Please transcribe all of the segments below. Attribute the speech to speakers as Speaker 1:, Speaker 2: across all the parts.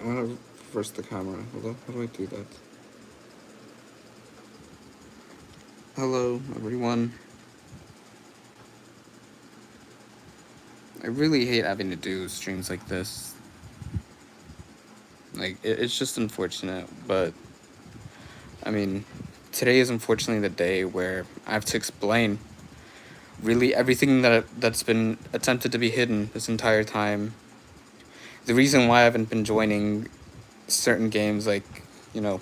Speaker 1: I want to reverse the camera. Hello? How do I do that? Hello, everyone. I really hate having to do streams like this. Like, it's just unfortunate, but I mean, today is unfortunately the day where I have to explain really everything that's been attempted to be hidden this entire time. The reason why I haven't been joining certain games, like, you know,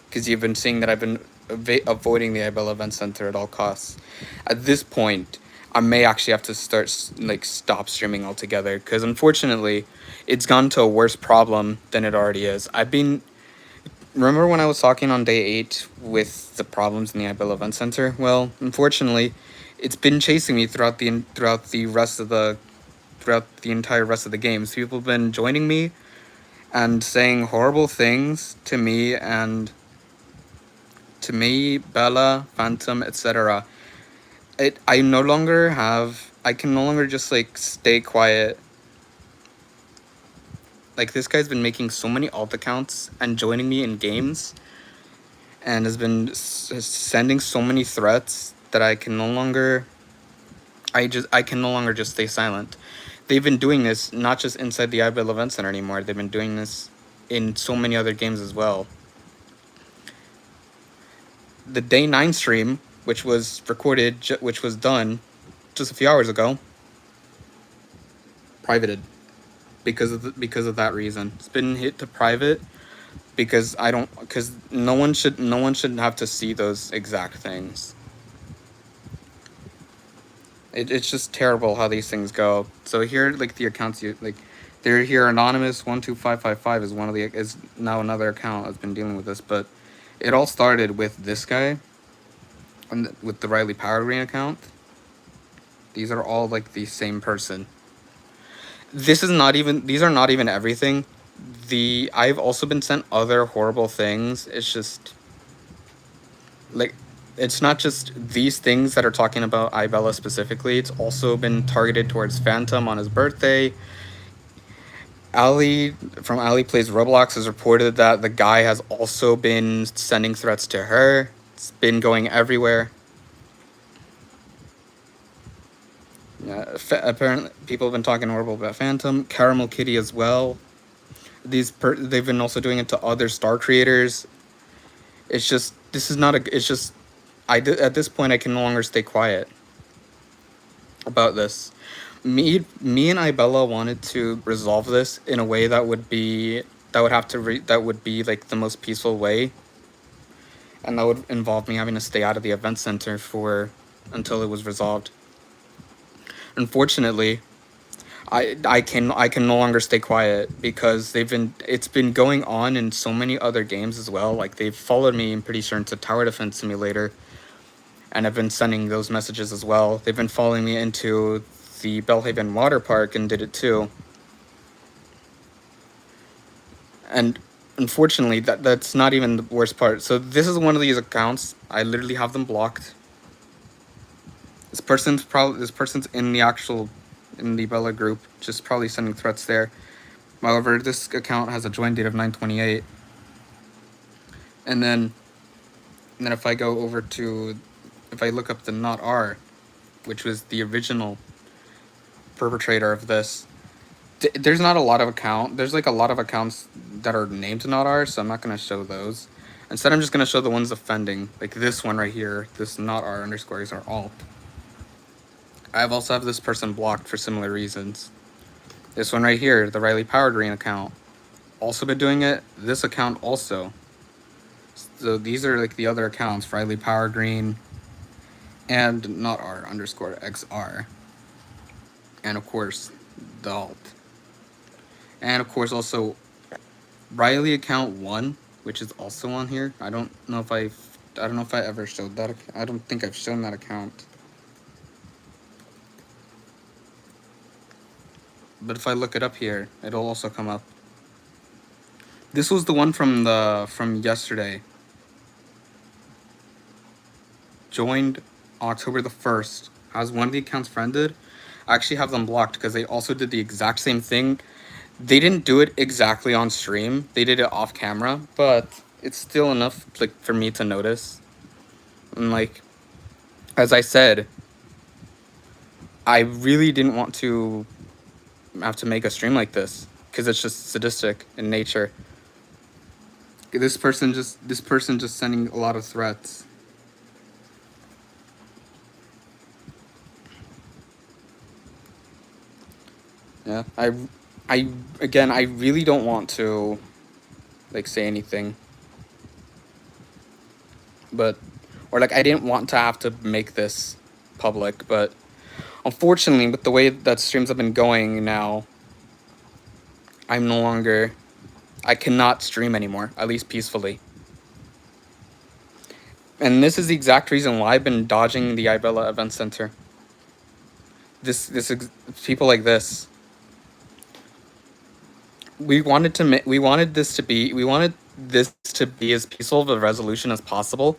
Speaker 1: because you've been seeing that I've been avoiding the Ibella Event Center at all costs. At this point, I may actually have to stop streaming altogether, because unfortunately, it's gone to a worse problem than it already is. Remember when I was talking on day 8 with the problems in the Ibella Event Center? Well, unfortunately, it's been chasing me throughout the entire rest of the games. People have been joining me and saying horrible things to me, Bella, Phantom, etc. I can no longer just like stay quiet. Like, this guy's been making so many alt accounts and joining me in games, and has been sending so many threats that I can no longer just stay silent. They've been doing this not just inside the IBL Event Center anymore. They've been doing this in so many other games as well. The day 9 stream, which was done just a few hours ago, privated because of that reason. It's been hit to private because no one should have to see those exact things. It's just terrible how these things go. So here, like, the accounts they're here. Anonymous 12555 is now another account that's been dealing with this, but it all started with this guy and with the Riley Power Green account. These are all like the same person. These are not even everything. I've also been sent other horrible things. It's just like, it's not just these things that are talking about Ibella specifically. It's also been targeted towards Phantom on his birthday. Ali from Ali Plays Roblox has reported that the guy has also been sending threats to her. It's been going everywhere. Apparently, people have been talking horrible about Phantom, Caramel Kitty as well. They've been also doing it to other star creators. It's just at this point I can no longer stay quiet about this. Me and Ibella wanted to resolve this in a way that would be like the most peaceful way, and that would involve me having to stay out of the event center until it was resolved. Unfortunately, I can no longer stay quiet because it's been going on in so many other games as well. Like, they've followed me, I'm pretty sure, into Tower Defense Simulator, and I've been sending those messages as well. They've been following me into the Bellhaven Water Park and did it too. And unfortunately, that's not even the worst part. So this is one of these accounts. I literally have them blocked. This person's in the Bella group, just probably sending threats there. However, this account has a join date of 9/28. And then if I go over to, if I look up the Not R, which was the original perpetrator of this, there's not a lot of there's like a lot of accounts that are named Not R, so I'm not going to show those. Instead, I'm just going to show the ones offending, like this one right here. This Not R underscore is our alt. I also have this person blocked for similar reasons. This one right here, the Riley Power Green account, also been doing it. This account also. So these are like the other accounts, Riley Power Green and Not R underscore XR. And of course, the alt. And of course also Riley account 1, which is also on here. I don't know if I ever showed that. I don't think I've shown that account. But if I look it up here, it'll also come up. This was the one from yesterday. Joined October the 1st. Has one of the accounts friended. I actually have them blocked because they also did the exact same thing They didn't do it exactly on stream. They did it off camera, but it's still enough like for me to notice. And like as I said, I really didn't want to have to make a stream like this because it's just sadistic in nature. This person just sending a lot of threats. Yeah, I again, I really don't want to like say anything, but or like I didn't want to have to make this public, but unfortunately, with the way that streams have been going now, I'm no longer. I cannot stream anymore, at least peacefully. And this is the exact reason why I've been dodging the Ibella Event Center. People like this. We wanted this to be as peaceful of a resolution as possible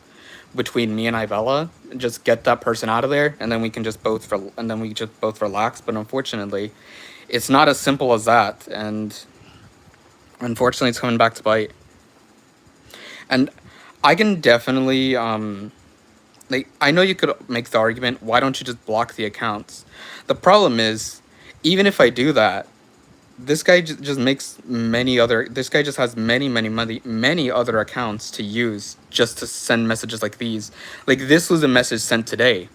Speaker 1: between me and Ivella. Just get that person out of there, and then we can just both relax. But unfortunately, it's not as simple as that, and unfortunately, it's coming back to bite. And I can definitely like I know you could make the argument, why don't you just block the accounts? The problem is, even if I do that, this guy just makes many other. This guy just has many other accounts to use just to send messages like these. Like this was a message sent today.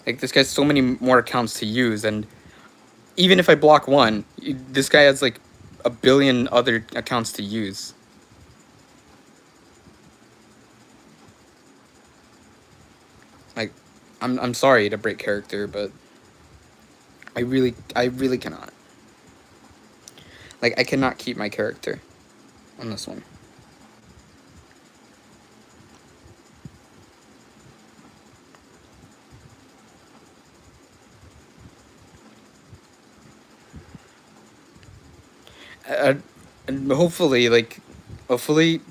Speaker 1: Like this guy's so many more accounts to use, and even if I block one, this guy has like a billion other accounts to use. Like, I'm sorry to break character, but I really cannot. Like I cannot keep my character on this one. Uh, and hopefully,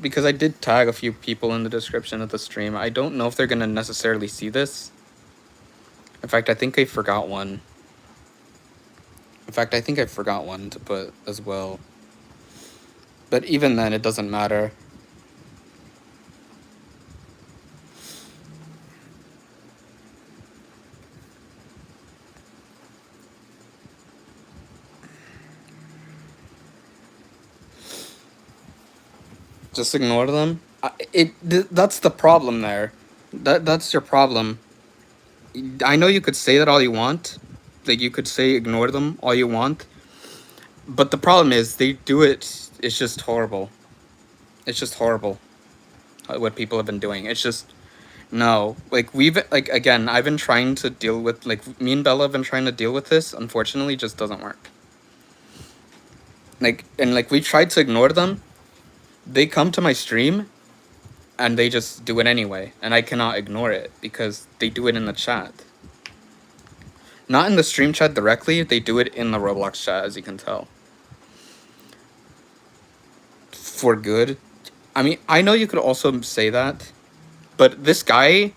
Speaker 1: because I did tag a few people in the description of the stream. I don't know if they're gonna necessarily see this. In fact, I think I forgot one. To put as well. But even then, it doesn't matter. Just ignore them. That's the problem there. That's your problem. I know you could say that all you want. Like you could say ignore them all you want. But the problem is they do it. It's just horrible. It's just horrible. What people have been doing. It's just no. Like we've like again. I've been trying to deal with like me and Bella have been trying to deal with this. Unfortunately, it just doesn't work. Like and like we tried to ignore them. They come to my stream and they just do it anyway, and I cannot ignore it because they do it in the chat. Not in the stream chat directly, they do it in the Roblox chat, as you can tell. For good. I mean, I know you could also say that, but this guy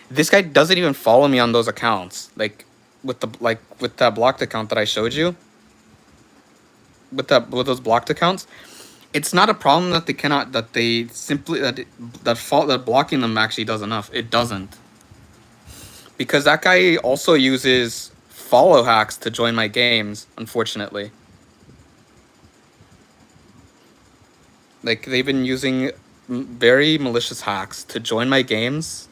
Speaker 1: doesn't even follow me on those accounts. Like with that blocked account that I showed you. With those blocked accounts, it's not a problem that they cannot that blocking them actually does enough. It doesn't. Because that guy also uses follow hacks to join my games, unfortunately. Like, they've been using very malicious hacks to join my games.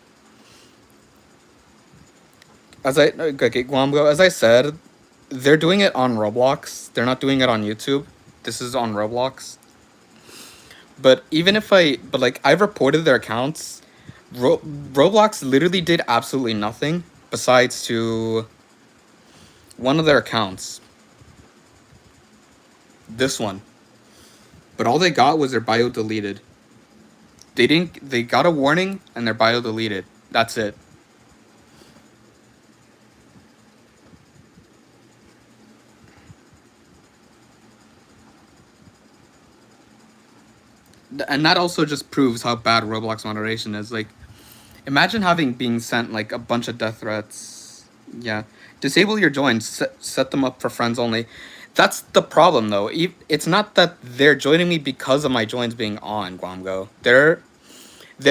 Speaker 1: As I said, they're doing it on Roblox. They're not doing it on YouTube. This is on Roblox. But I've reported their accounts. Roblox literally did absolutely nothing besides to one of their accounts. This one. But all they got was their bio deleted. They got a warning and their bio deleted. That's it. And that also just proves how bad Roblox moderation is. Like, imagine being sent like a bunch of death threats. Yeah. Disable your joins. Set them up for friends only. That's the problem, though. It's not that they're joining me because of my joins being on Guamgo. They're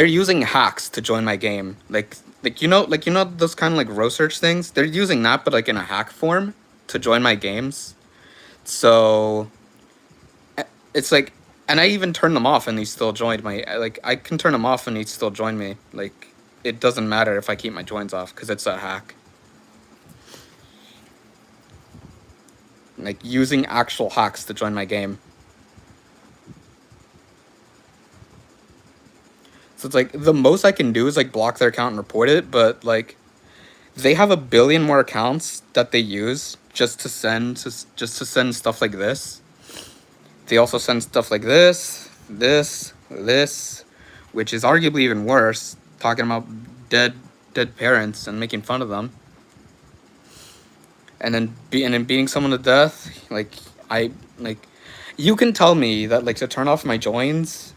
Speaker 1: using hacks to join my game. Like you know those kind of like row search things. They're using that, but like in a hack form to join my games. So it's like, and I even turned them off, and he still joined my. Like I can turn them off, and he still joined me. Like it doesn't matter if I keep my joins off because it's a hack. Like using actual hacks to join my game. So it's like the most I can do is like block their account and report it, but like they have a billion more accounts that they use just to send stuff like this. They also send stuff like this, which is arguably even worse, talking about dead parents and making fun of them. And then beating someone to death, I like you can tell me that like to turn off my joins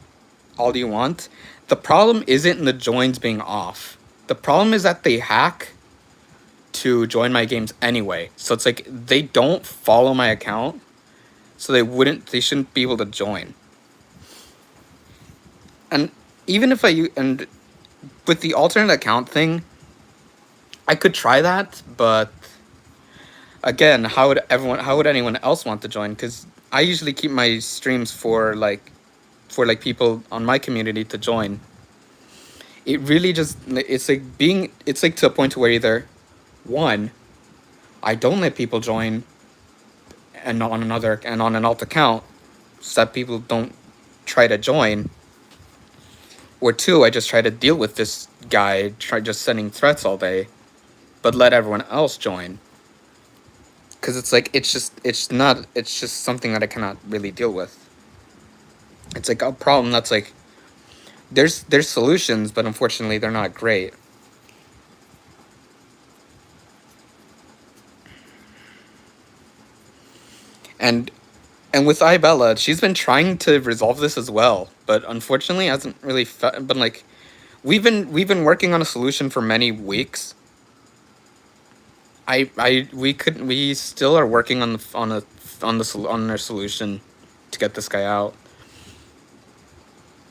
Speaker 1: all you want. The problem isn't in the joins being off. The problem is that they hack to join my games anyway. So it's like they don't follow my account, so they shouldn't be able to join. And even if and with the alternate account thing, I could try that, but again, how would anyone else want to join? Cuz I usually keep my streams for like people on my community to join. It really just it's like to a point where either one, I don't let people join and on an alt account so that people don't try to join, or two, I just try to deal with this guy try just sending threats all day but let everyone else join, because it's like it's just something that I cannot really deal with. It's like a problem that's like there's solutions, but unfortunately they're not great. And with Ibella, she's been trying to resolve this as well, but unfortunately hasn't really but like we've been working on a solution for many weeks. We still are working on on their solution to get this guy out.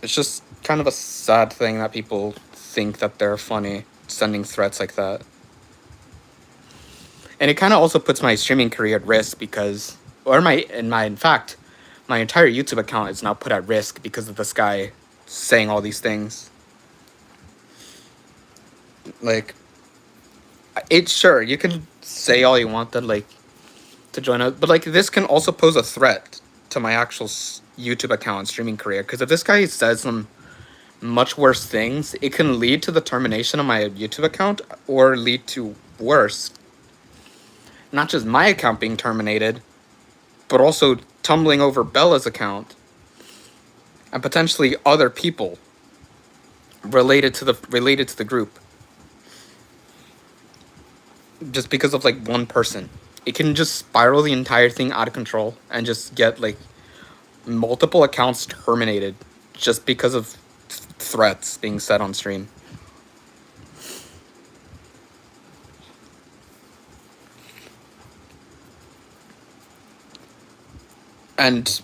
Speaker 1: It's just kind of a sad thing that people think that they're funny sending threats like that. And it kind of also puts my streaming career at risk because, or in fact, my entire YouTube account is now put at risk because of this guy saying all these things. Like, it's sure you can say all you want that like to join us, but like this can also pose a threat to my actual YouTube account and streaming career. Because if this guy says some much worse things, it can lead to the termination of my YouTube account or lead to worse. Not just my account being terminated, but also tumbling over Bella's account and potentially other people related to the group. Just because of like one person. It can just spiral the entire thing out of control and just get like multiple accounts terminated just because of threats being said on stream. And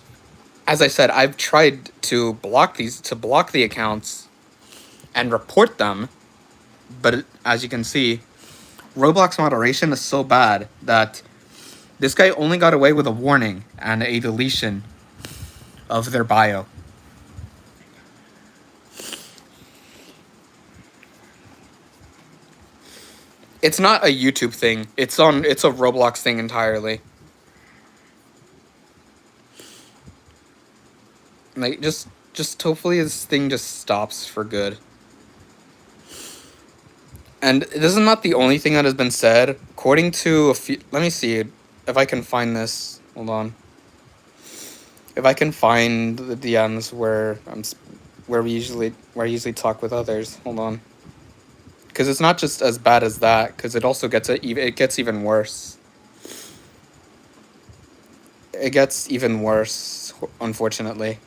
Speaker 1: as I said, I've tried to block the accounts and report them, but as you can see, Roblox moderation is so bad that this guy only got away with a warning and a deletion of their bio. It's not a YouTube thing. It's a Roblox thing entirely. Like just hopefully this thing just stops for good. And this is not the only thing that has been said. According to a few, let me see if I can find this. Hold on. If I can find the DMs where I usually talk with others. Hold on. Because it's not just as bad as that. Because it also gets it gets even worse. It gets even worse, unfortunately.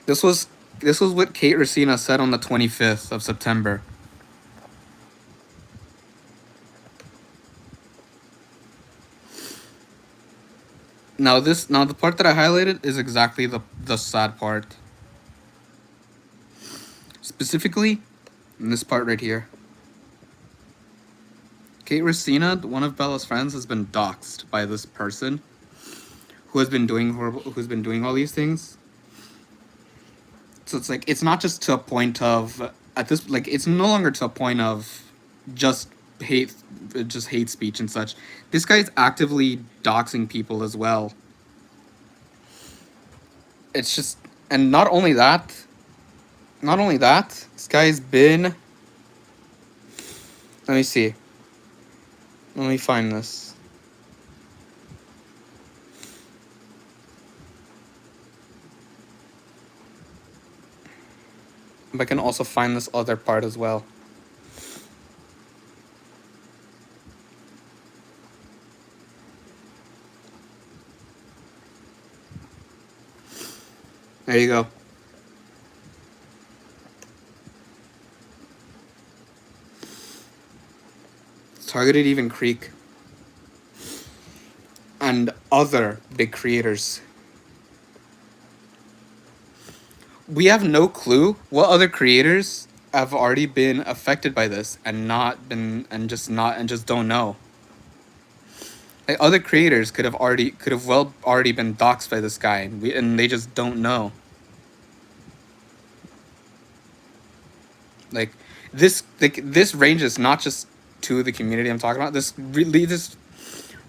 Speaker 1: This was what Kate Racina said on the 25th of September. Now the part that I highlighted is exactly the sad part. Specifically, in this part right here. Kate Racina, one of Bella's friends, has been doxxed by this person who's been doing all these things. So it's like it's not just to a point of at this like it's no longer to a point of just hate just hate speech and such. This guy's actively doxing people as well. It's just and not only that, this guy's been let me see. Let me find this. But I can also find this other part as well. There you go. Targeted even Creek and other big creators. We have no clue what other creators have already been affected by this and not been and just don't know. Like other creators could have already been doxxed by this guy and they just don't know. Like this ranges not just to the community I'm talking about. This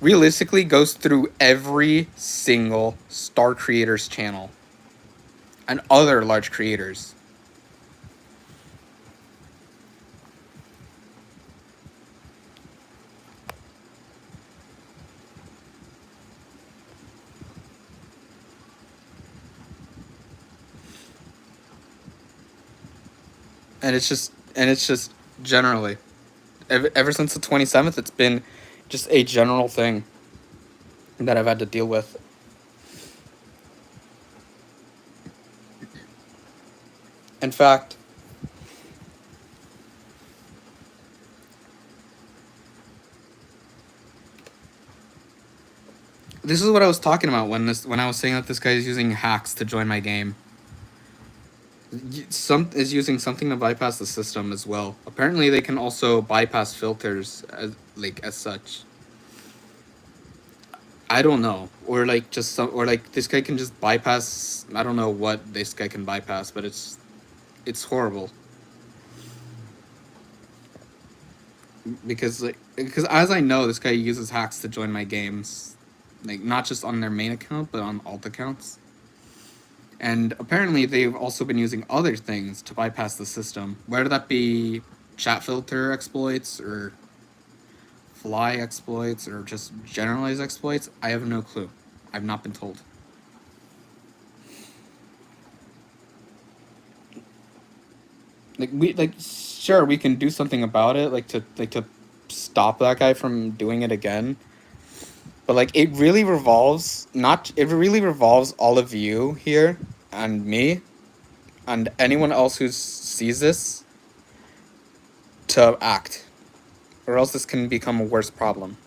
Speaker 1: realistically goes through every single star creator's channel and other large creators. And it's just generally ever since the 27th it's been just a general thing that I've had to deal with. In fact, this is what I was talking about when I was saying that this guy is using hacks to join my game. Some is using something to bypass the system as well. Apparently, they can also bypass filters as such. I don't know, or like just some, or like this guy can just bypass. I don't know what this guy can bypass, but it's horrible. Because as I know, this guy uses hacks to join my games, like not just on their main account but on alt accounts. And apparently, they've also been using other things to bypass the system, whether that be chat filter exploits or fly exploits or just generalized exploits. I have no clue. I've not been told. Sure, we can do something about it, to stop that guy from doing it again. But it really revolves all of you here and me and anyone else who sees this to act, or else this can become a worse problem.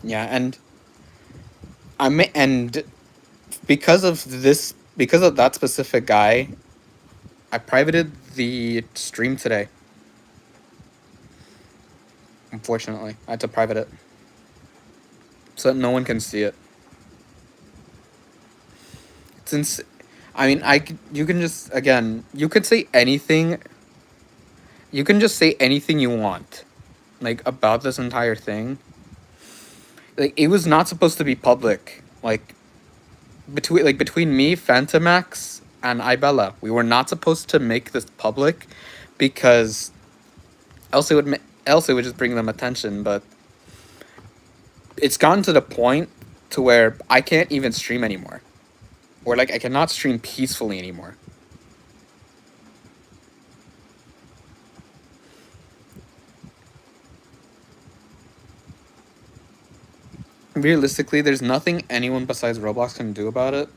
Speaker 1: Yeah, and and because of that specific guy, I privated the stream today. Unfortunately, I had to private it so that no one can see it. Since, I mean, you can just again, you could say anything. You can just say anything you want, like about this entire thing. Like it was not supposed to be public. Between me, Phantomax, and Ibella, we were not supposed to make this public, because else it would just bring them attention. But it's gotten to the point to where I can't even stream anymore, or like I cannot stream peacefully anymore. Realistically, there's nothing anyone besides Roblox can do about it.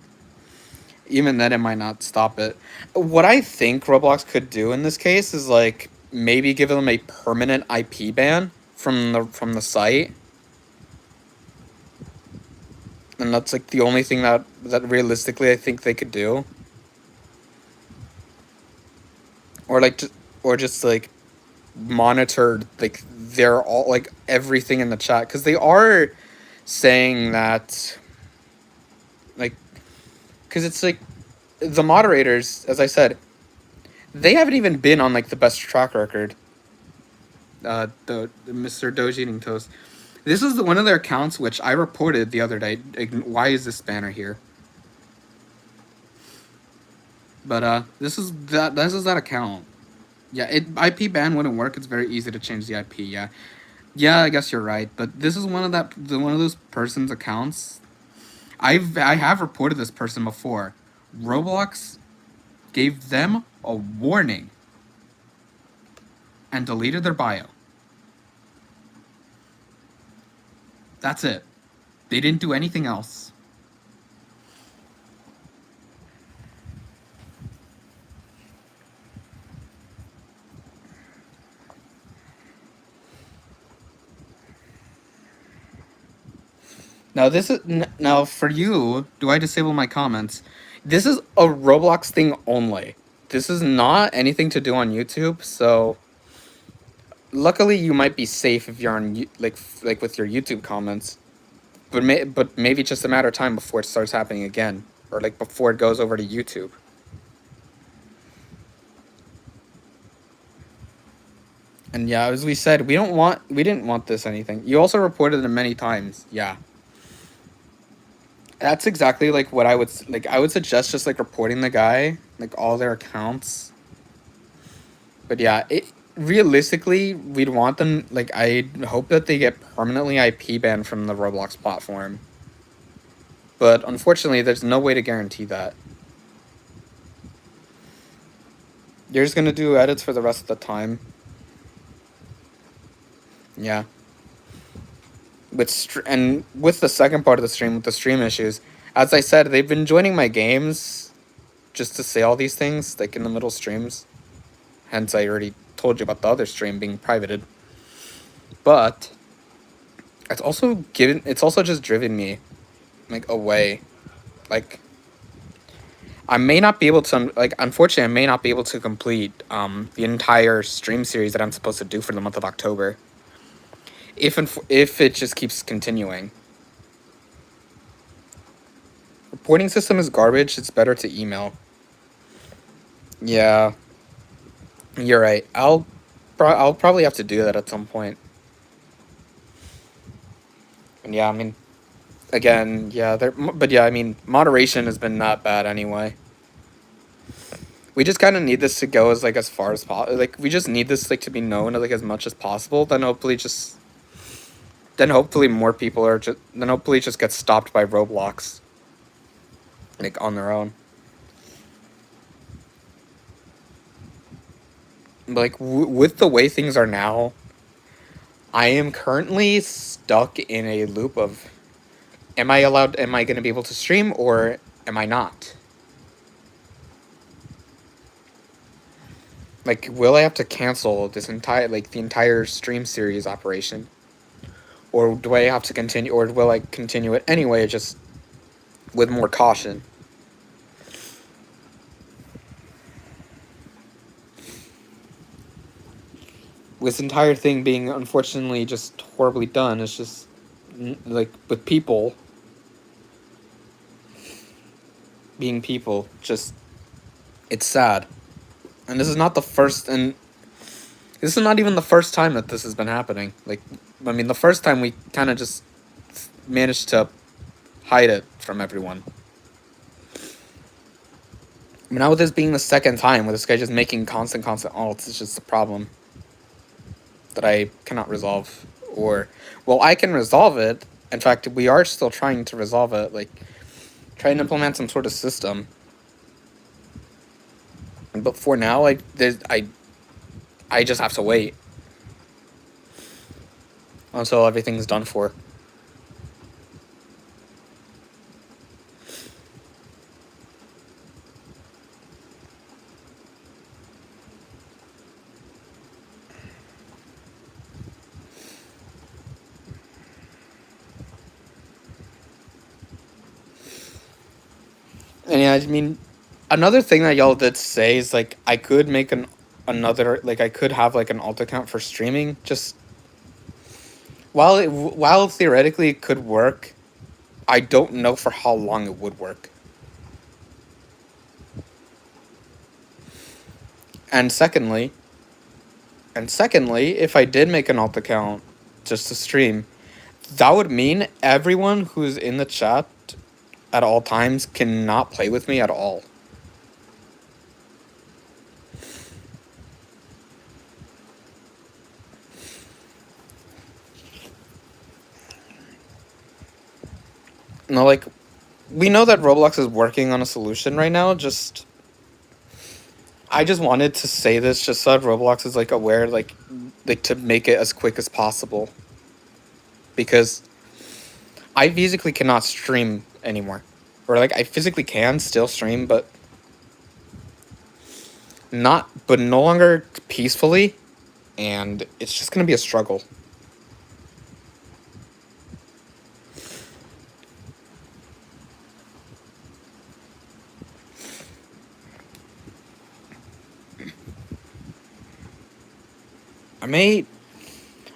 Speaker 1: Even then, it might not stop it. What I think Roblox could do in this case is like maybe give them a permanent IP ban from the site, and that's like the only thing that realistically I think they could do. Or like or just like monitor like they're all like everything in the chat, because they are saying that like, because it's like the moderators, as I said, they haven't even been on like the best track record. The Mr. Doge eating toast. This is one of their accounts which I reported the other day. Why is this banner here? But this is that account. Yeah, IP ban wouldn't work. It's very easy to change the IP. Yeah, yeah. I guess you're right. But this is one of one of those person's accounts. I have reported this person before. Roblox gave them a warning and deleted their bio. That's it. They didn't do anything else. Now this is now for you. Do I disable my comments? This is a Roblox thing only. This is not anything to do on YouTube. So luckily, you might be safe if you're on like with your YouTube comments. But maybe it's just a matter of time before it starts happening again, or like before it goes over to YouTube. And yeah, as we said, we didn't want this anything. You also reported it many times. Yeah. That's exactly like what I would like. I would suggest just like reporting the guy, like all their accounts. But yeah, realistically, we'd want them. Like, I hope that they get permanently IP banned from the Roblox platform. But unfortunately, there's no way to guarantee that. You're just gonna do edits for the rest of the time. Yeah. And with the second part of the stream, with the stream issues, as I said, they've been joining my games just to say all these things, like in the middle streams. Hence, I already told you about the other stream being privated. But it's also just driven me like away. Like, I may not be able to, like, unfortunately, I may not be able to complete the entire stream series that I'm supposed to do for the month of October. If it just keeps continuing. Reporting system is garbage. It's better to email. Yeah, you're right. I'll probably have to do that at some point. And yeah, I mean, again, yeah, but yeah, I mean, moderation has been not bad anyway. We just kind of need this to go as far as possible. Like, we just need this like to be known like as much as possible. Then hopefully more people are just then hopefully it just gets stopped by Roblox, like on their own. Like with the way things are now, I am currently stuck in a loop of, am I going to be able to stream or am I not? Like, will I have to cancel the entire stream series operation? Or do I have to continue, or will I continue it anyway, just with more caution? This entire thing being unfortunately just horribly done. It's just like with people being people, just it's sad. And this is not the first, and this is not even the first time that this has been happening. Like, I mean, the first time we kind of just managed to hide it from everyone. Now with this being the second time, with this guy just making constant alts, it's just a problem that I cannot resolve. Or, well, I can resolve it. In fact, we are still trying to resolve it. Like, try and implement some sort of system. But for now, like, I just have to wait until everything's done for. I mean, another thing that y'all did say is like I could make another, like I could have like an alt account for streaming. Just while theoretically it could work, I don't know for how long it would work. And secondly, if I did make an alt account just to stream, that would mean everyone who's in the chat at all times cannot play with me at all. No, like, we know that Roblox is working on a solution right now. I just wanted to say this just so that Roblox is like aware, like to make it as quick as possible. Because I physically cannot stream anymore, or like I physically can still stream, but no longer peacefully, and it's just gonna be a struggle.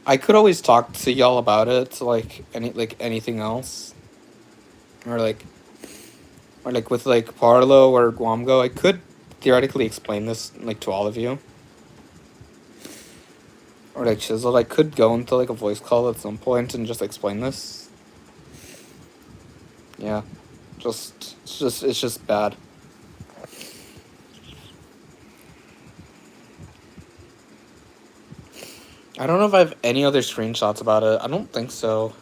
Speaker 1: I could always talk to y'all about it, like anything else, or like with like Parlo or Guamgo. I could theoretically explain this like to all of you, or like Chisel. I could go into like a voice call at some point and just explain this. Yeah, it's just bad. I don't know if I have any other screenshots about it. I don't think so.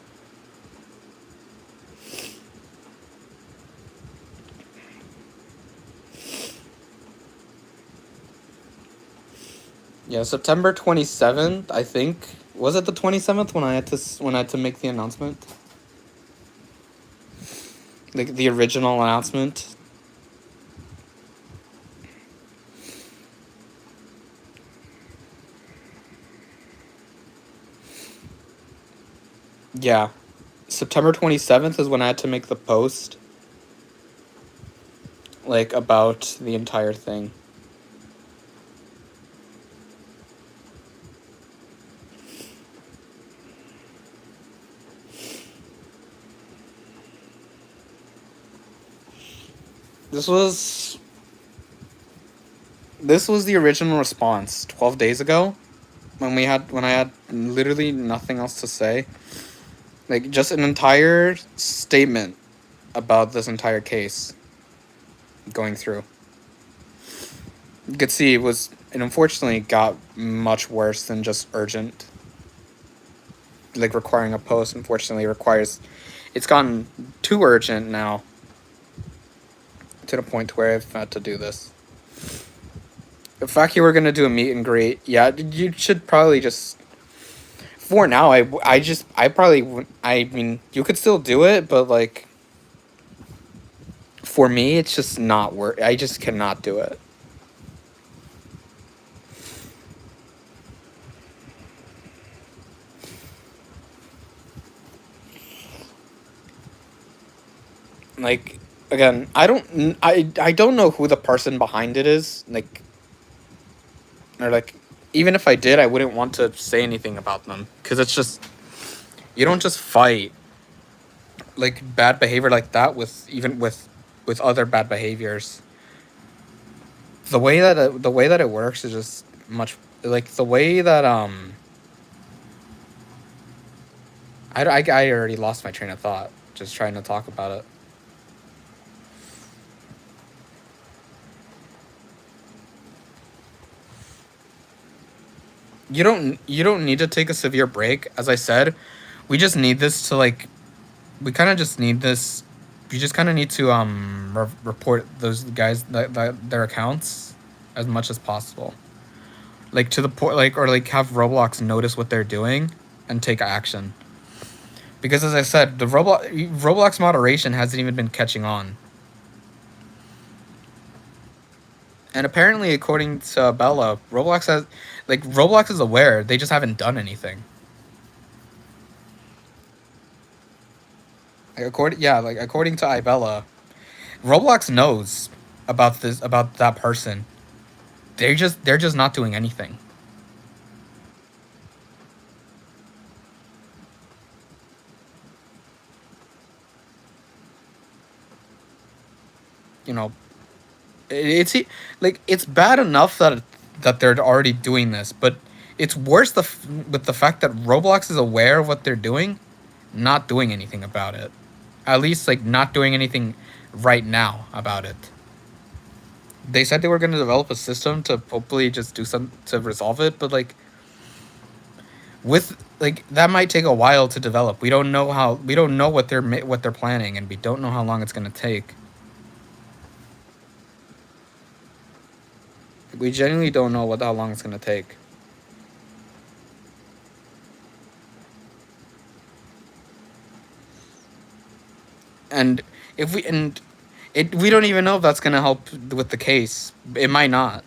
Speaker 1: Yeah, September 27th, I think. Was it the 27th when I had to make the announcement? Like the original announcement. Yeah. September 27th is when I had to make the post, like, about the entire thing. This was the original response 12 days ago when I had literally nothing else to say. Like, just an entire statement about this entire case going through. You could see it unfortunately got much worse than just urgent. Like, requiring a post, unfortunately, it's gotten too urgent now, to the point where I've had to do this. The fact you were gonna do a meet and greet, yeah, you should probably just. For now, I mean, you could still do it, but like, for me, it's just not work. I just cannot do it. Like, again, I don't know who the person behind it is. Like, or like, even if I did, I wouldn't want to say anything about them, because it's just, you don't just fight like bad behavior like that with other bad behaviors. The way that it works is just much, like, the way that I already lost my train of thought just trying to talk about it. You don't need to take a severe break. As I said, we just need this to, like, we kind of just need this. We just kind of need to report those guys that their accounts as much as possible, like, to the point, like, or like have Roblox notice what they're doing and take action. Because, as I said, the Roblox moderation hasn't even been catching on. And apparently, according to Bella, Roblox is aware. They just haven't done anything. Like, according to Ibella, Roblox knows about that person. They're just not doing anything. You know, it's like it's bad enough that they're already doing this, but it's worse with the fact that Roblox is aware of what they're doing, not doing anything about it. At least like not doing anything right now about it. They said they were going to develop a system to hopefully just do some to resolve it, but like with like that might take a while to develop. We don't know what they're planning, and we don't know how long it's going to take. We genuinely don't know how long it's going to take. And if we and it we don't even know if that's going to help with the case. It might not.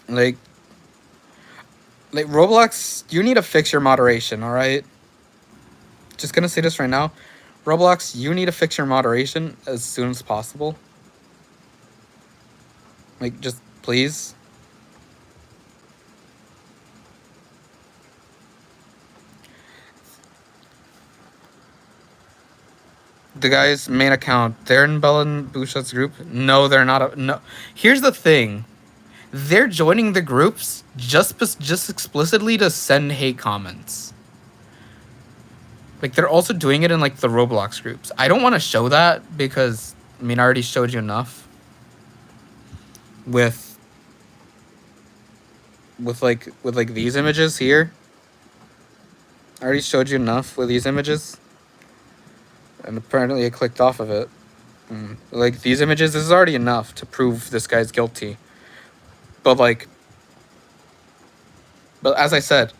Speaker 1: Like like Roblox, you need to fix your moderation, all right? Just going to say this right now. Roblox, you need to fix your moderation as soon as possible. Like just please. The guy's main account, they're in Bella and Bushat's group. No, they're not. No. Here's the thing. They're joining the groups just explicitly to send hate comments. Like they're also doing it in like the Roblox groups. I don't want to show that because I mean I already showed you enough with with these images here. I already showed you enough with these images, and apparently I clicked off of it. Like these images, this is already enough to prove this guy's guilty. But like, but as I said,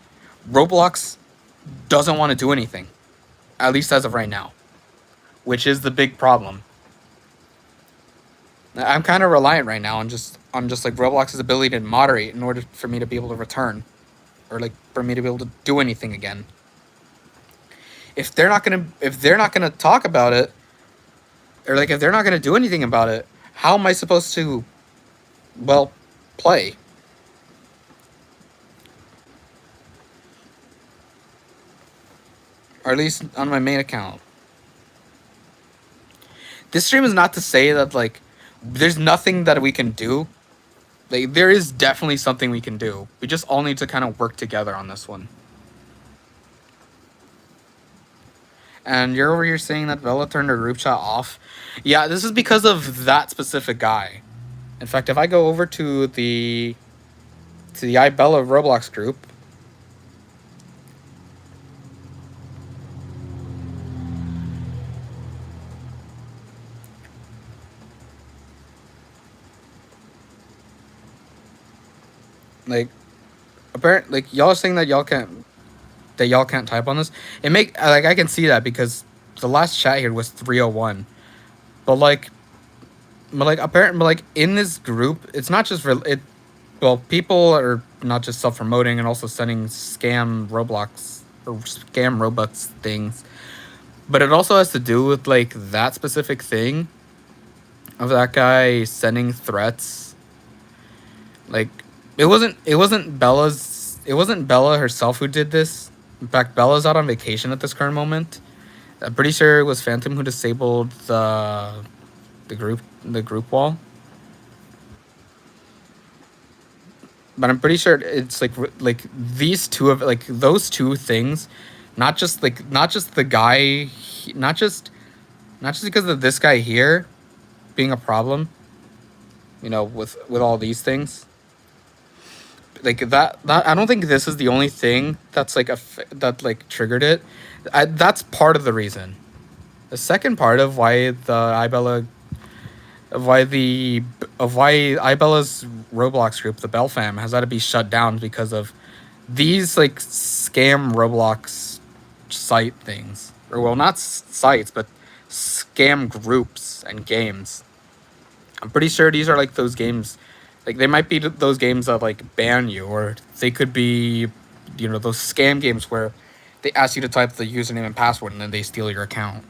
Speaker 1: Roblox doesn't want to do anything, at least as of right now, which is the big problem. I'm kind of reliant right now on just like Roblox's ability to moderate in order for me to be able to return, or like for me to be able to do anything again. If they're not gonna talk about it, or like if they're not gonna do anything about it, how am I supposed to, well, play? Or at least on my main account. This stream is not to say that like there's nothing that we can do. Like there is definitely something we can do. We just all need to kind of work together on this one. And you're over here saying that Bella turned her group chat off. Yeah, this is because of that specific guy. In fact, if I go over to the iBella Roblox group, like apparently like y'all are saying that y'all can't type on this. It make like I can see that because the last chat here was 301. But like apparently like in this group, it's not just it. Well, people are not just self promoting and also sending scam Roblox or scam Robux things, but it also has to do with like that specific thing of that guy sending threats. Like it wasn't Bella herself who did this. In fact, Bella's out on vacation at this current moment. I'm pretty sure it was Phantom who disabled the group wall. But I'm pretty sure it's like these two of like those two things, not just the guy, not just because of this guy here being a problem, you know, with all these things. Like that I don't think this is the only thing that's like that like triggered it. That's part of the reason. The second part of why why iBella's Roblox group, the Bell Fam, has had to be shut down because of these like scam Roblox site things, or well, not sites, but scam groups and games. I'm pretty sure these are like those games, like they might be those games that like ban you, or they could be, you know, those scam games where they ask you to type the username and password, and then they steal your account.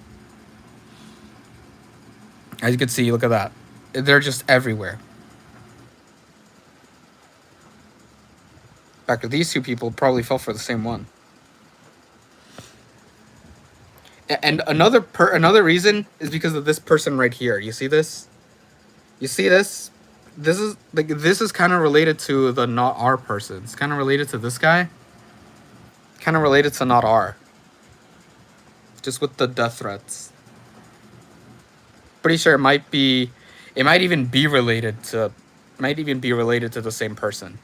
Speaker 1: As you can see, look at that. They're just everywhere. In fact, these two people probably fell for the same one. And another reason is because of this person right here. You see this? You see this? This is kind of related to the not R person. It's kind of related to this guy. Kind of related to not R. Just with the death threats. Pretty sure it might even be related to the same person.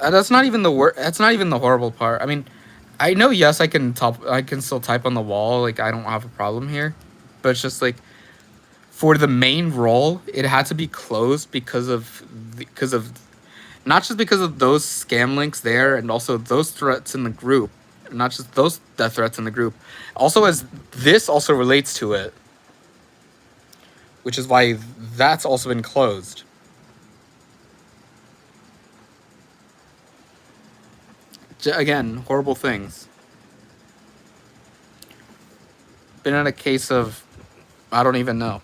Speaker 1: That's not even the horrible part. I mean, I know, yes, I can still type on the wall, like I don't have a problem here. But it's just like for the main role, it had to be closed because of not just because of those scam links there, and also those threats in the group, not just those death threats in the group, also as this also relates to it, which is why that's also been closed. Again, horrible things. Been in a case of, I don't even know.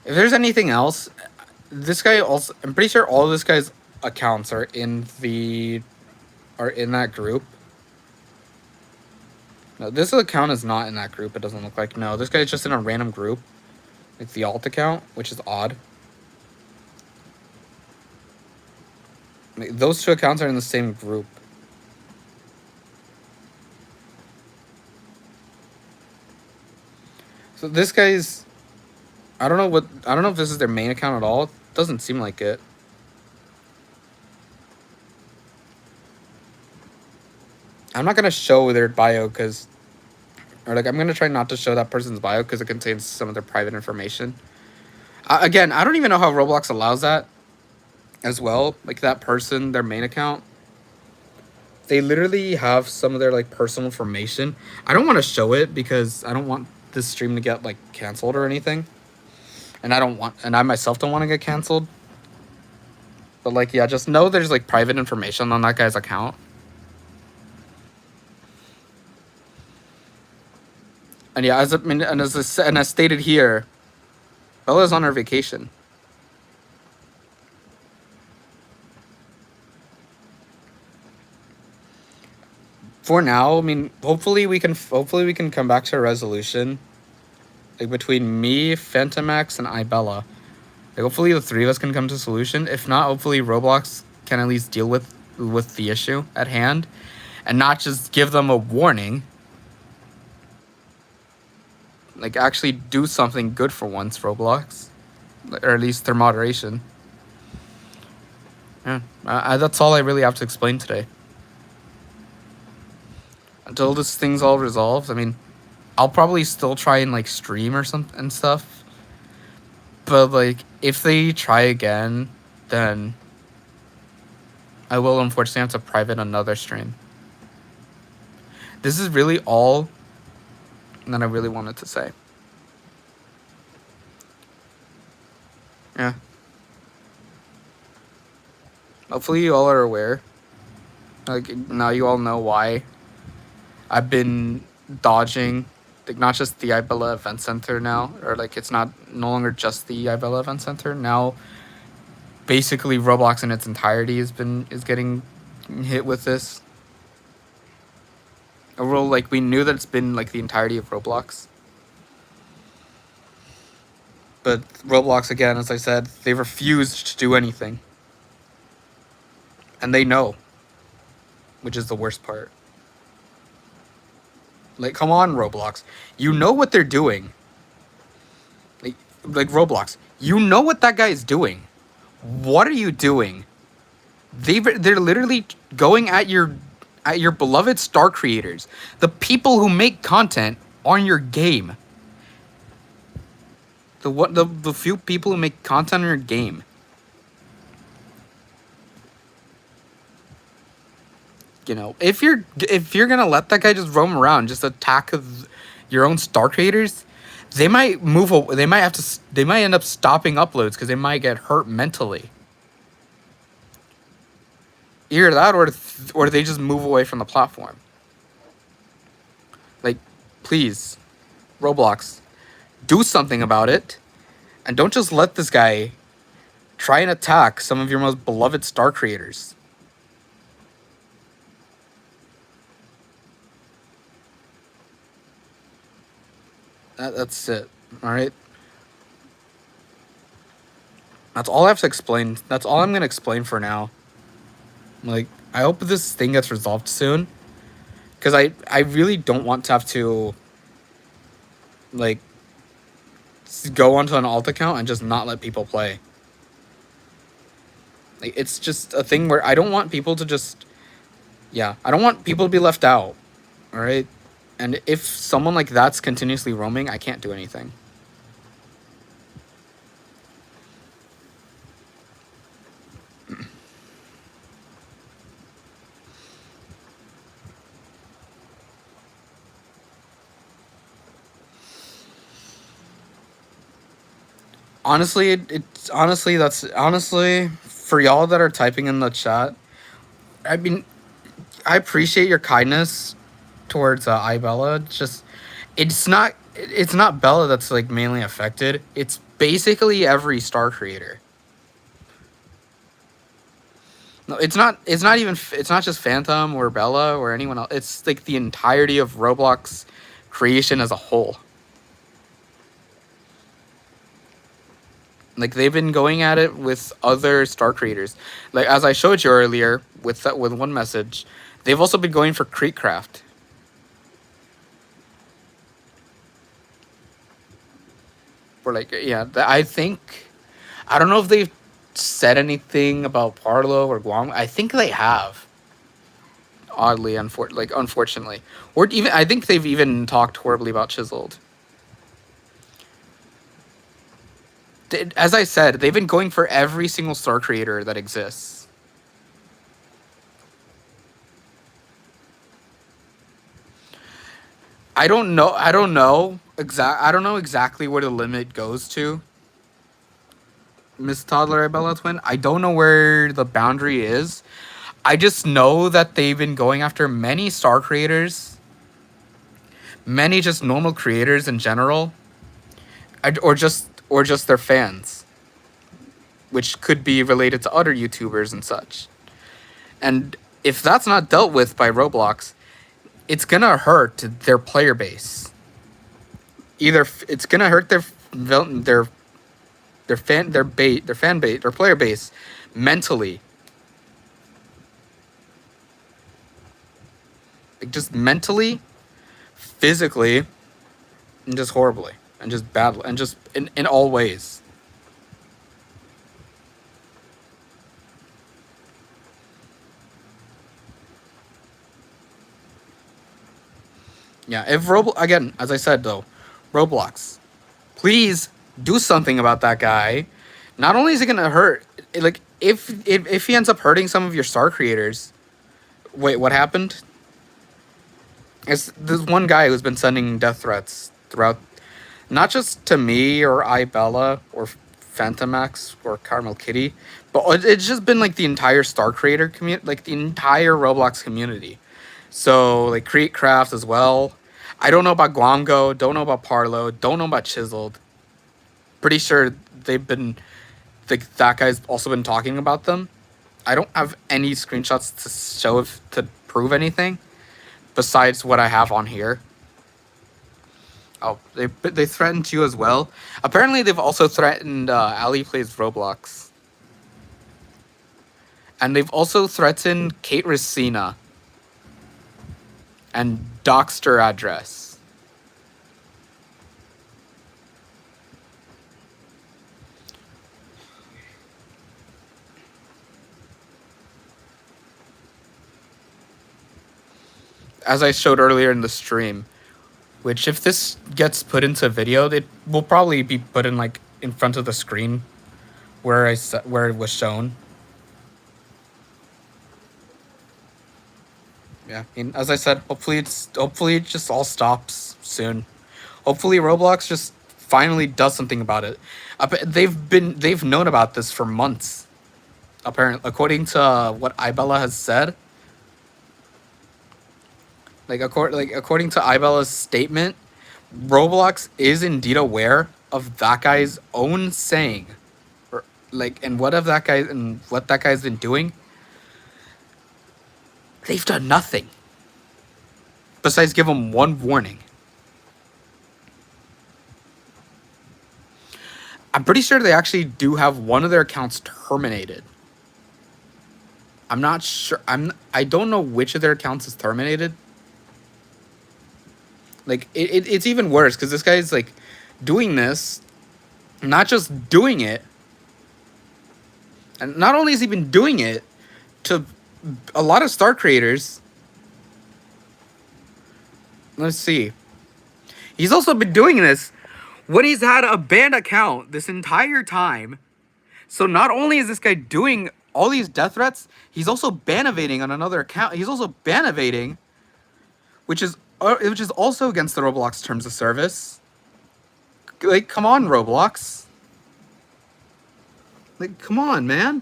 Speaker 1: If there's anything else, this guy also, I'm pretty sure all of this guy's accounts are in that group. No, this account is not in that group, it doesn't look like. No, this guy's just in a random group. It's the alt account, which is odd. Those two accounts are in the same group. So this guy's, I don't know if this is their main account at all. It doesn't seem like it. I'm not gonna show their bio because, or like I'm gonna try not to show that person's bio because it contains some of their private information. Again, I don't even know how Roblox allows that as well. Like that person, their main account, they literally have some of their like personal information. I don't want to show it because I don't want this stream to get like canceled or anything. And I myself don't want to get canceled. But like, yeah, just know there's like private information on that guy's account. And yeah, as stated here, Bella's on her vacation. For now, I mean, hopefully we can come back to a resolution, like between me, Phantomax, and Ibella. Like hopefully the three of us can come to a solution. If not, hopefully Roblox can at least deal with the issue at hand, and not just give them a warning. Like actually do something good for once, Roblox, or at least their moderation. Yeah, that's all I really have to explain today. Until this thing's all resolved, I mean, I'll probably still try and like stream or something and stuff. But like, if they try again, then I will unfortunately have to private another stream. This is really all that I really wanted to say. Yeah. Hopefully you all are aware. Like, now you all know why I've been dodging, like, not just the Ibella Event Center now, or like it's no longer just the Ibella Event Center. Now, basically, Roblox in its entirety is getting hit with this. Overall, like, we knew that it's been like the entirety of Roblox, but Roblox, again, as I said, they refused to do anything, and they know, which is the worst part. Like, come on, Roblox. You know what they're doing. Like Roblox, you know what that guy is doing. What are you doing? They're literally going at your beloved star creators, the people who make content on your game. The few people who make content on your game. You know, if you're gonna let that guy just roam around, just attack your own star creators, they might move. They might have to. They might end up stopping uploads because they might get hurt mentally. Either that, or they just move away from the platform. Like, please, Roblox, do something about it, and don't just let this guy try and attack some of your most beloved star creators. That's it. All right. That's all I have to explain. That's all I'm gonna explain for now. Like, I hope this thing gets resolved soon, because I really don't want to have to like go onto an alt account and just not let people play. Like, it's just a thing where I don't want people to just, yeah, I don't want people to be left out. All right. And if someone like that's continuously roaming, I can't do anything. It's honestly, that's honestly, for y'all that are typing in the chat, I mean, I appreciate your kindness towards iBella. It's not Bella that's like mainly affected. It's basically every star creator. No, it's not even. It's not just Phantom or Bella or anyone else. It's like the entirety of Roblox creation as a whole. Like, they've been going at it with other star creators. Like, as I showed you earlier with one message, they've also been going for Creekcraft. Or like, yeah, I think, I don't know if they've said anything about Parlo or Guam. I think they have. Oddly, unfortunately, or even I think they've even talked horribly about Chiseled. As I said, they've been going for every single star creator that exists. I don't know. I don't know exactly where the limit goes to. Miss Toddler Bella Twin. I don't know where the boundary is. I just know that they've been going after many star creators, many just normal creators in general, or just their fans, which could be related to other YouTubers and such. And if that's not dealt with by Roblox, it's gonna hurt their player base. Either it's gonna hurt their player base mentally, like just mentally, physically, and just horribly, and just badly, and just in all ways. Yeah, if again, as I said though, Roblox, please do something about that guy. Not only is it gonna hurt, like if he ends up hurting some of your star creators. Wait, what happened? It's this one guy who's been sending death threats throughout, not just to me or iBella or Phantomax or Caramel Kitty, but it's just been like the entire star creator community, like the entire Roblox community. So like Create Craft as well. I don't know about Guamgo, don't know about Parlo, don't know about Chiseled. Pretty sure they've been, like, that guy's also been talking about them. I don't have any screenshots to show to prove anything besides what I have on here. Oh, they threatened you as well. Apparently, they've also threatened Ali Plays Roblox. And they've also threatened Kate Racina and doxed her address. As I showed earlier in the stream, which if this gets put into video, it will probably be put in like in front of the screen where it was shown. Yeah, I mean, as I said, hopefully it just all stops soon. Hopefully Roblox just finally does something about it. They've known about this for months. Apparently, according to what Ibella has said, according to Ibella's statement, Roblox is indeed aware of that guy's own saying, or and what that guy's been doing. They've done nothing besides give him one warning. I'm pretty sure they actually do have one of their accounts terminated. I'm not sure. I don't know which of their accounts is terminated. It's even worse because this guy's like doing this, not just doing it, and not only has he been doing it to a lot of star creators. Let's see. He's also been doing this when he's had a banned account this entire time. So not only is this guy doing all these death threats, he's also ban evading on another account. He's also ban evading, which is also against the Roblox terms of service. Like, come on, Roblox. Like, come on, man.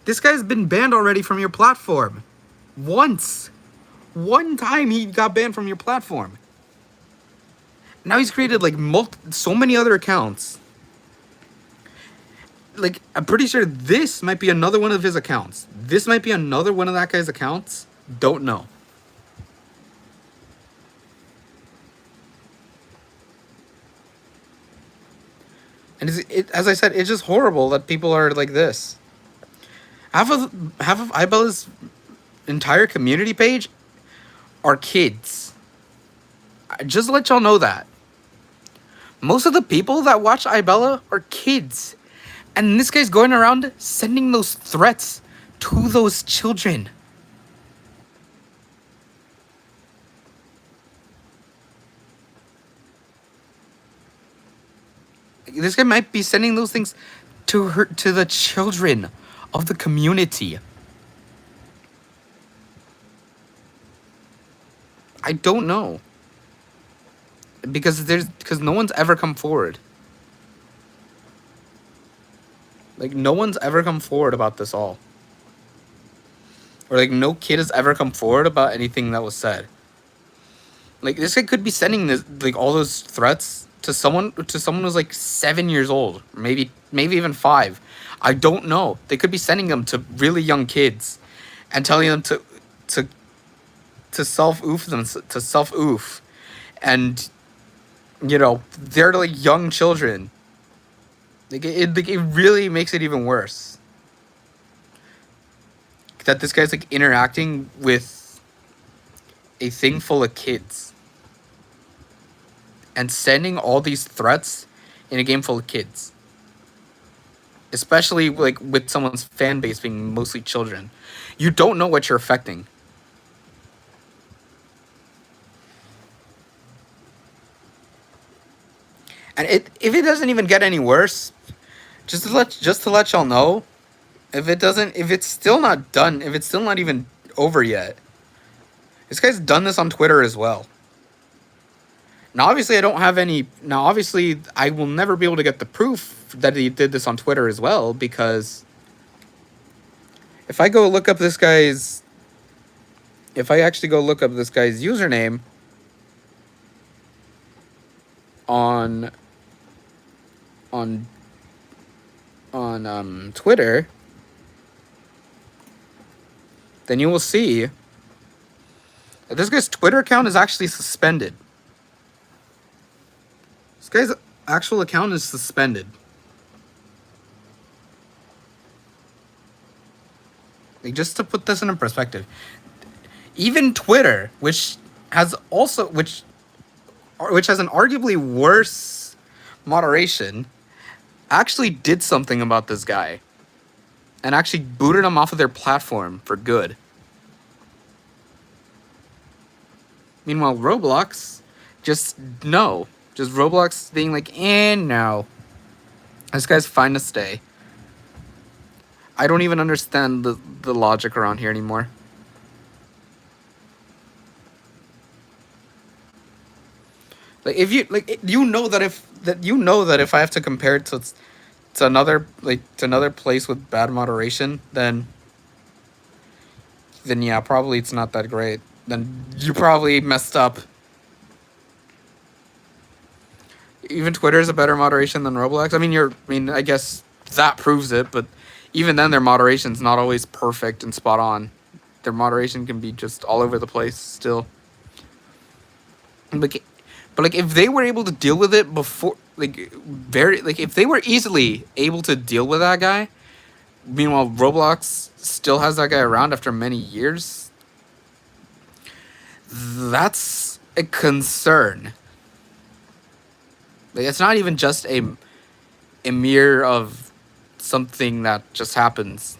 Speaker 1: This guy's been banned already from your platform. Once. One time he got banned from your platform. Now he's created like so many other accounts. Like, I'm pretty sure this might be another one of his accounts. This might be another one of that guy's accounts. Don't know. And as I said, it's just horrible that people are like this. Half of Ibella's entire community page are kids. Just to let y'all know that. Most of the people that watch Ibella are kids. And this guy's going around sending those threats to those children. This guy might be sending those things to the children of the community. I don't know. Because no one's ever come forward. Like, no one's ever come forward about this all. Or like no kid has ever come forward about anything that was said. Like, this guy could be sending this, like, all those threats to someone who's like 7 years old, maybe even 5. I don't know. They could be sending them to really young kids, and telling them to self oof, and they're like young children. Like it really makes it even worse that this guy's like interacting with a thing full of kids and sending all these threats in a game full of kids, especially like with someone's fan base being mostly children. You don't know what you're affecting. And if it doesn't even get any worse, just to let y'all know, if it's still not done, if it's still not even over yet, this guy's done this on Twitter as well. Now, obviously, I don't have any. Now, obviously, I will never be able to get the proof that he did this on Twitter as well, because if I go look up this guy's, if I actually go look up this guy's username on Twitter, then you will see that this guy's Twitter account is actually suspended. This guy's actual account is suspended. Like, just to put this in perspective, even Twitter, which has an arguably worse moderation, actually did something about this guy and actually booted him off of their platform for good. Meanwhile, Roblox, just Roblox being like, no. This guy's fine to stay. I don't even understand the logic around here anymore. Like if you you know that if I have to compare it to another to another place with bad moderation, then yeah, probably it's not that great. Then you probably messed up. Even Twitter is a better moderation than Roblox. I mean, I guess that proves it, but even then, their moderation's not always perfect and spot on. Their moderation can be just all over the place still. Like, but like if they were able to deal with it before, if they were easily able to deal with that guy, meanwhile Roblox still has that guy around after many years, that's a concern. Like it's not even just a mirror of something that just happens.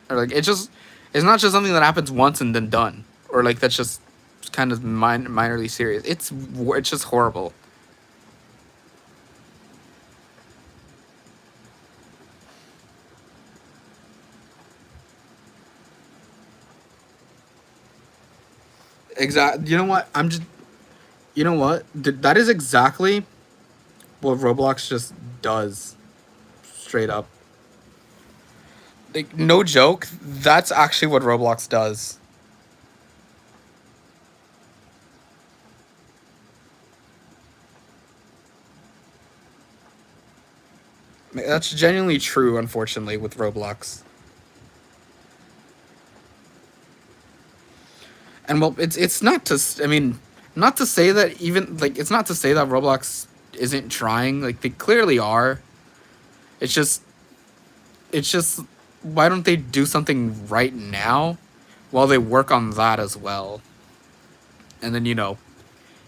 Speaker 1: Or like it's not just something that happens once and then done. Or like that's just kind of minorly serious. It's just horrible. Exactly. You know what? You know what? That is exactly what Roblox just does. Straight up. Like no joke. That's actually what Roblox does. That's genuinely true. Unfortunately, with Roblox. And well, it's not to. I mean, not to say that even like it's not to say that Roblox isn't trying. Like they clearly are. It's just it's just why don't they do something right now while they work on that as well? And then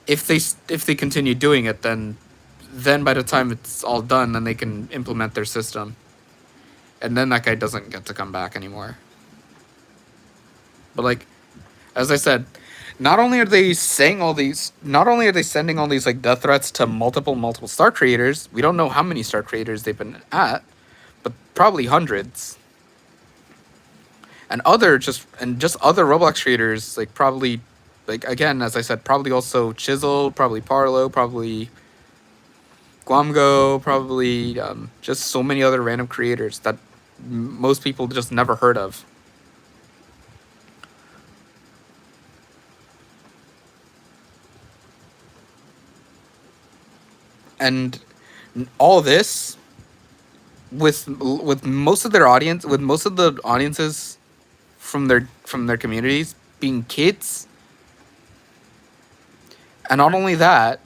Speaker 1: if they continue doing it, then by the time it's all done, then they can implement their system, and then that guy doesn't get to come back anymore. But like as I said, not only are they sending all these like death threats to multiple star creators. We don't know how many star creators they've been at, but probably hundreds. And just other Roblox creators, like probably, like again as I said, probably also Chisel, probably Parlo, probably Guamgo, probably just so many other random creators that most people just never heard of. And all this with most of their audience, with most of the audiences from their communities being kids, and not only that,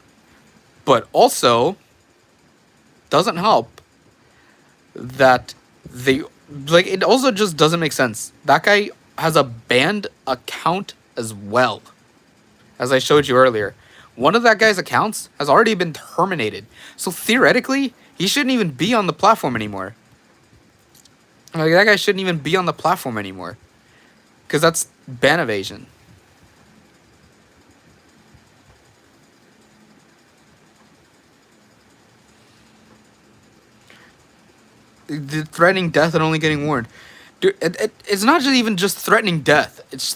Speaker 1: but also doesn't help that they like it also just doesn't make sense. That guy has a banned account as well. As I showed you earlier, one of that guy's accounts has already been terminated. So theoretically, he shouldn't even be on the platform anymore. Like that guy shouldn't even be on the platform anymore. Cuz that's ban evasion. The threatening death and only getting warned. Dude, it's not just even just threatening death. It's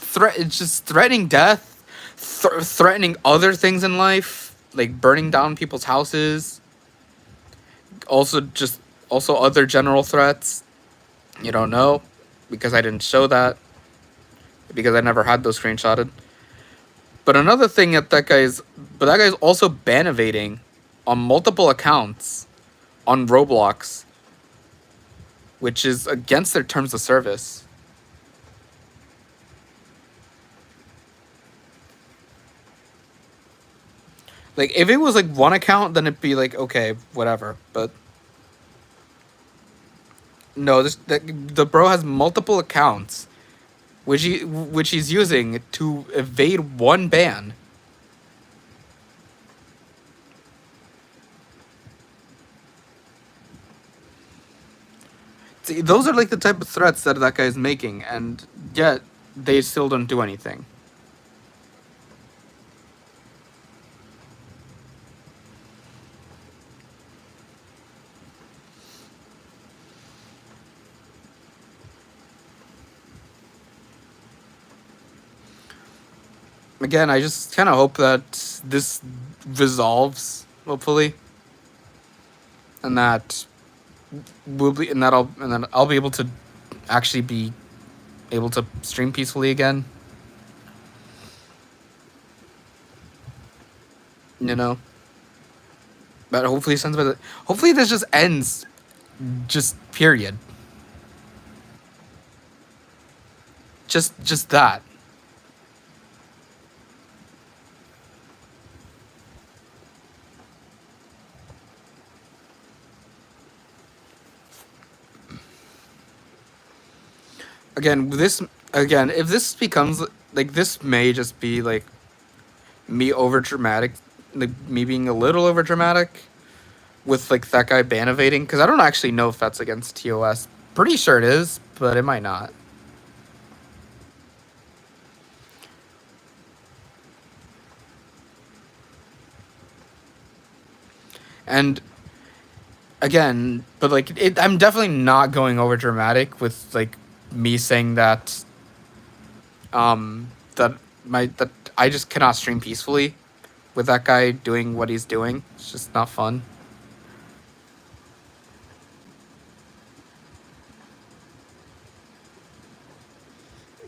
Speaker 1: just threatening death, threatening other things in life, like burning down people's houses. Also other general threats. You don't know because I didn't show that because I never had those screenshotted. But another thing that guy's also ban evading on multiple accounts on Roblox, which is against their terms of service. Like if it was like one account, then it'd be like okay, whatever. But no, the bro has multiple accounts, which he's using to evade one ban. See, those are like the type of threats that guy's making, and yet they still don't do anything. again, I just kind of hope that this resolves, hopefully, and that and then I'll be able to actually be able to stream peacefully again. You know, but hopefully this just ends, just period. Just that. Again, if this becomes like, this may just be like me over dramatic, like me being a little over dramatic with like that guy ban evading, because I don't actually know if that's against TOS. Pretty sure it is, but it might not. And again, but like I'm definitely not going over dramatic with like me saying that that that I just cannot stream peacefully with that guy doing what he's doing. It's just not fun.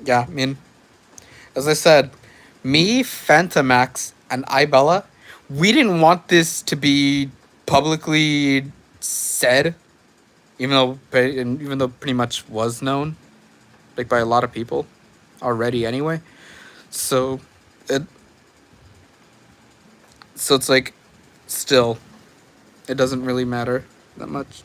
Speaker 1: Yeah, I mean, as I said, me, Phantomax, and Ibella, we didn't want this to be publicly said, even though pretty much was known, like by a lot of people already anyway. So it so it's like, still, it doesn't really matter that much.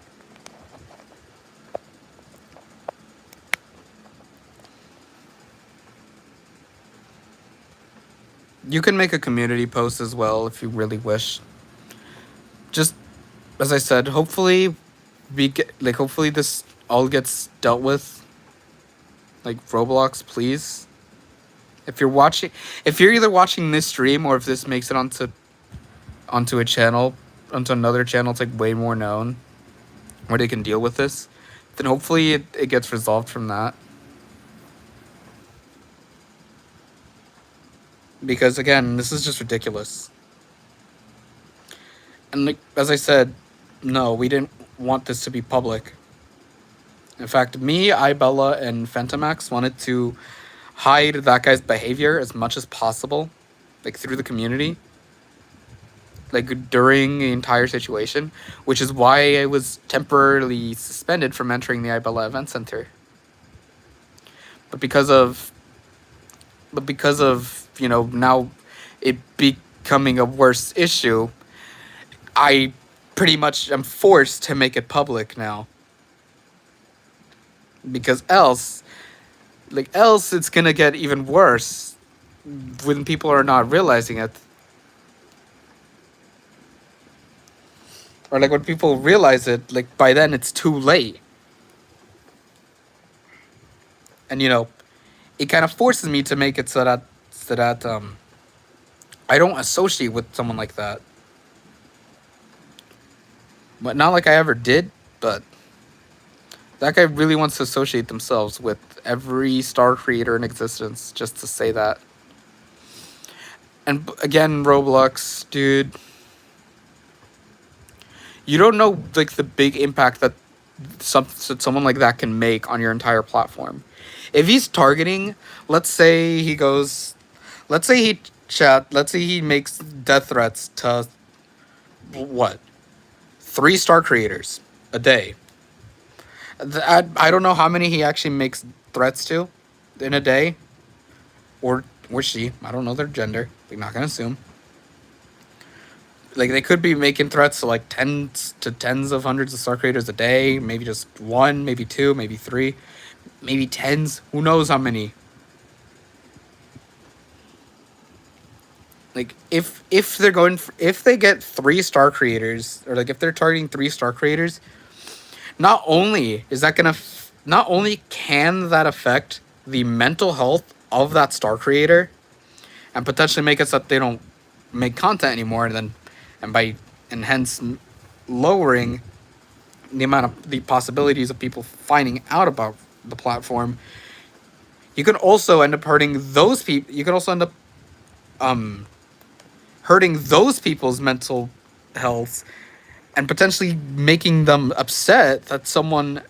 Speaker 1: You can make a community post as well if you really wish. Just as I said, hopefully hopefully this all gets dealt with. Like, Roblox, please. If you're watching, if you're either watching this stream or if this makes it onto a channel, onto another channel, it's like way more known, where they can deal with this, then hopefully it gets resolved from that. Because again, this is just ridiculous. And like, as I said, no, we didn't want this to be public. In fact, me, Ibella, and Fentamax wanted to hide that guy's behavior as much as possible, like through the community, like during the entire situation, which is why I was temporarily suspended from entering the Ibella Event Center. But because of now it becoming a worse issue, I pretty much am forced to make it public now. Because else it's gonna get even worse when people are not realizing it. Or like when people realize it, like by then it's too late. And it kind of forces me to make it so that I don't associate with someone like that. But not like I ever did, but that guy really wants to associate themselves with every star creator in existence just to say that. And again, Roblox, dude, you don't know like the big impact that someone like that can make on your entire platform. If he's targeting, let's say let's say he makes death threats to what, 3-star creators a day. I don't know how many he actually makes threats to in a day, or she. I don't know their gender. We're not gonna assume. Like, they could be making threats to like tens of hundreds of star creators a day. Maybe just one, maybe two, maybe three, maybe tens. Who knows how many? Like, if if they get 3-star creators, or like if they're targeting 3-star creators, not only not only can that affect the mental health of that star creator and potentially make it so that they don't make content anymore, and hence lowering the possibilities of people finding out about the platform, you can also end up hurting those people. You can also end up hurting those people's mental health and potentially making them upset that someone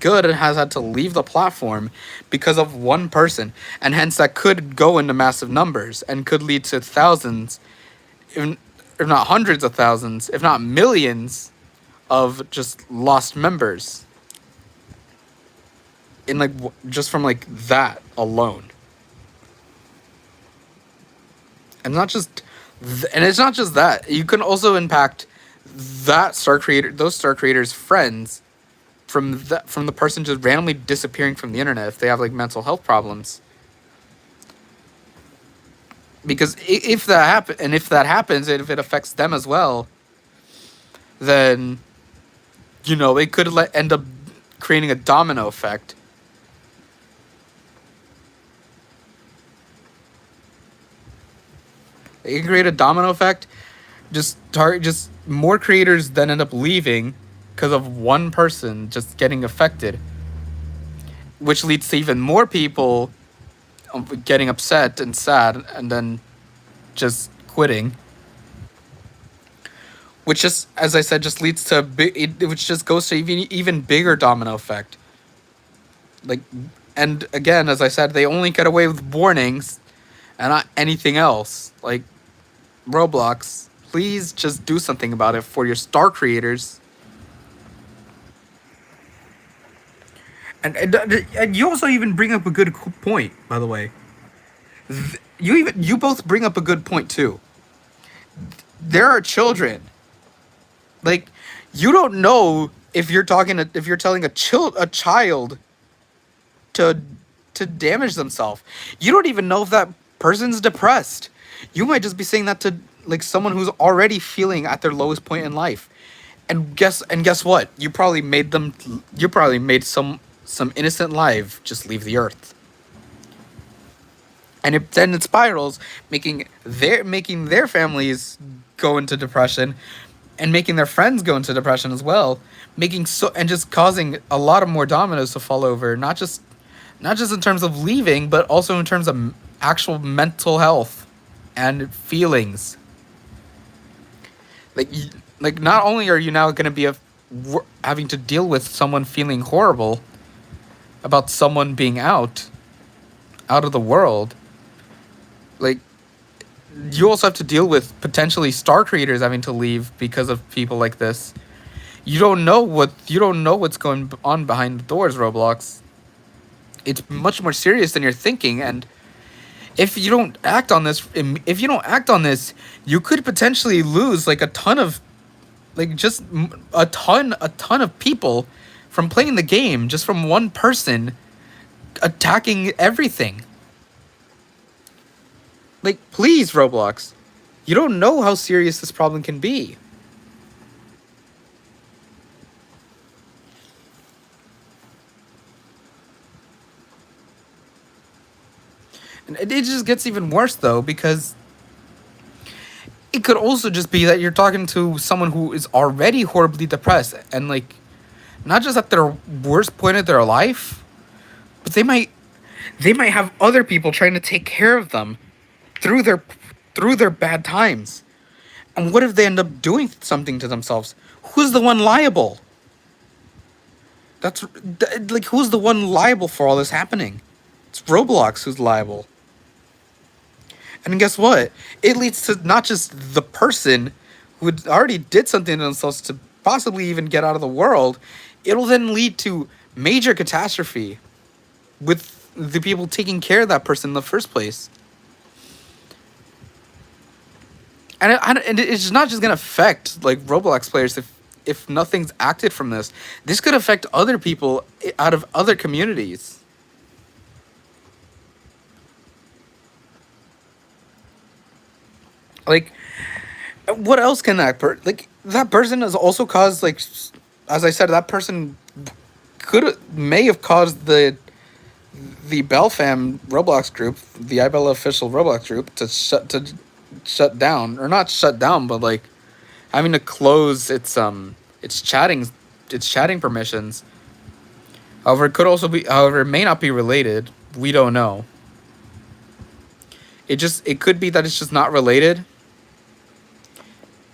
Speaker 1: good has had to leave the platform because of one person, and hence that could go into massive numbers and could lead to thousands, if not hundreds of thousands, if not millions of just lost members in like just from like that alone. And not just and it's not just that. You can also impact those star creators friends from the person just randomly disappearing from the internet if they have like mental health problems. Because if that happens, and if it affects them as well, then it could end up creating a domino effect. It can create a domino effect. Just more creators then end up leaving because of one person just getting affected, which leads to even more people getting upset and sad and then just quitting. Which just, as I said, just leads to which just goes to even bigger domino effect. Like, and again, as I said, they only get away with warnings and not anything else. Like, Roblox, please just do something about it for your star creators. And you also even bring up a good point, by the way. You both bring up a good point too. There are children. Like, you don't know if you're telling a child to damage themselves. You don't even know if that person's depressed. You might just be saying that to like someone who's already feeling at their lowest point in life. And guess what? You probably made some innocent life just leave the earth. And then it spirals, making their families go into depression, and making their friends go into depression as well, and just causing a lot of more dominoes to fall over, not just in terms of leaving, but also in terms of actual mental health and feelings. Like not only are you now going to be having to deal with someone feeling horrible about someone being out of the world, like, you also have to deal with potentially star creators having to leave because of people like this. You don't know what's going on behind the doors, Roblox. It's much more serious than you're thinking, and if you don't act on this, you could potentially lose like a ton of people from playing the game just from one person attacking everything. Like, please, Roblox. You don't know how serious this problem can be. And it just gets even worse, though, because it could also just be that you're talking to someone who is already horribly depressed and, like, not just at their worst point of their life, but they might have other people trying to take care of them through their bad times. And what if they end up doing something to themselves? Who's the one liable? Who's the one liable for all this happening? It's Roblox who's liable. And guess what? It leads to not just the person who already did something to themselves to possibly even get out of the world. It'll then lead to major catastrophe with the people taking care of that person in the first place. And it's not just going to affect like Roblox players if nothing's acted from this. This could affect other people out of other communities. Like, what else can that that person has also caused, like, as I said, that person may have caused the Belfam Roblox group, the iBella official Roblox group, to shut down, or not shut down, but like having to close its chatting permissions. However, it may not be related. We don't know. It could be that it's just not related,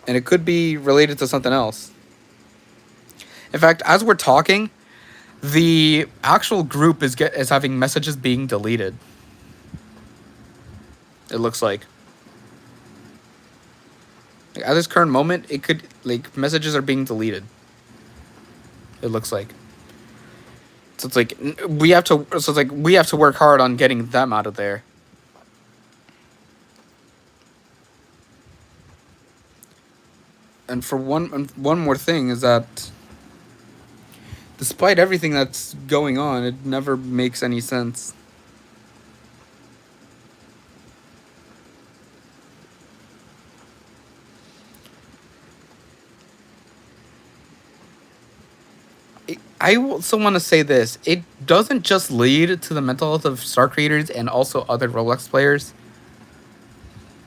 Speaker 1: and it could be related to something else. In fact, as we're talking, the actual group is having messages being deleted. It looks like at this current moment, it could like messages are being deleted. It looks like. So it's like we have to. So it's like we have to work hard on getting them out of there. And for one more thing is that despite everything that's going on, it never makes any sense. I also want to say this. It doesn't just lead to the mental health of Star creators and also other Roblox players.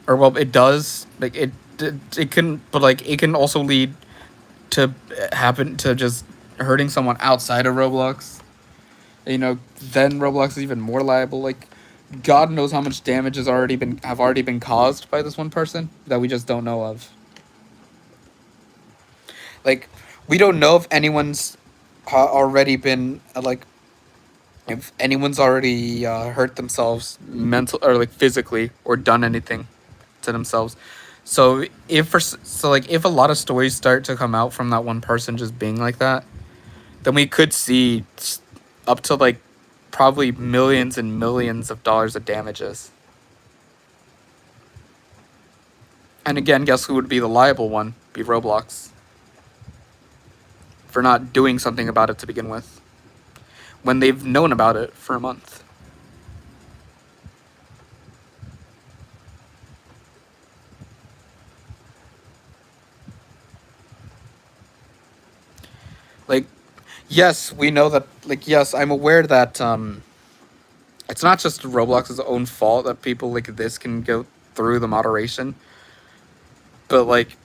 Speaker 1: Or well, it does. Like it can, but like it can also lead to happen to just hurting someone outside of Roblox. You know, then Roblox is even more liable. Like, God knows how much damage has already been caused by this one person that we just don't know of. Like, we don't know if anyone's already been like if anyone's already hurt themselves mental or like physically or done anything to themselves. So if a lot of stories start to come out from that one person just being like that, then we could see up to like probably millions and millions of dollars of damages. And again, guess who would be the liable one? Be Roblox. For not doing something about it to begin with. When they've known about it for a month. Like, yes, we know that, like, yes, I'm aware that, it's not just Roblox's own fault that people like this can go through the moderation. But, like,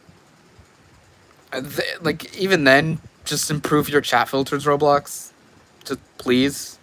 Speaker 1: like, even then, just improve your chat filters, Roblox. Just please.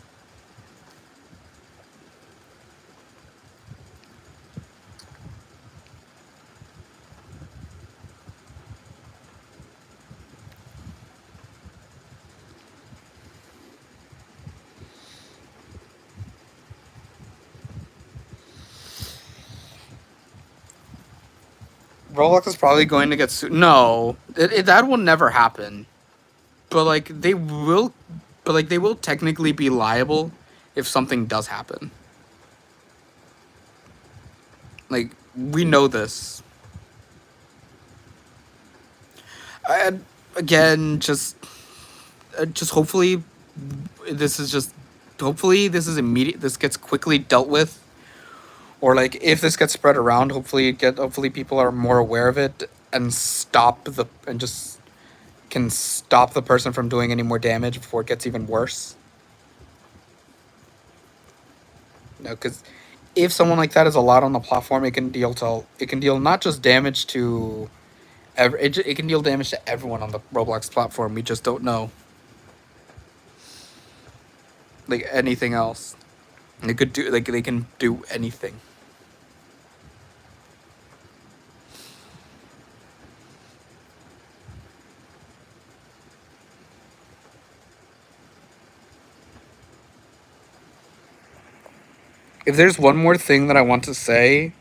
Speaker 1: Roblox is probably going to get sued. No, that will never happen. But like they will, but like they will technically be liable if something does happen. Like we know this. And again, just hopefully, this is just hopefully this is immediate. This gets quickly dealt with, or like if this gets spread around, hopefully people are more aware of it and just can stop the person from doing any more damage before it gets even worse. No, because if someone like that is allowed on the platform, it can deal not just damage to it can deal damage to everyone on the Roblox platform. We just don't know like anything else. They can do anything. If there's one more thing that I want to say,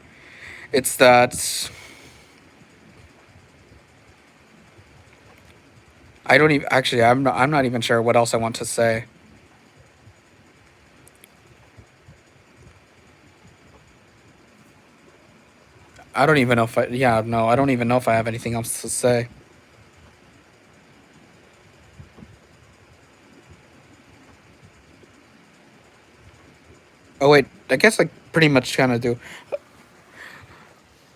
Speaker 1: it's that I don't even actually I'm not even sure what else I want to say. I don't even know if I don't even know if I have anything else to say. Oh wait, I guess I pretty much kind of do.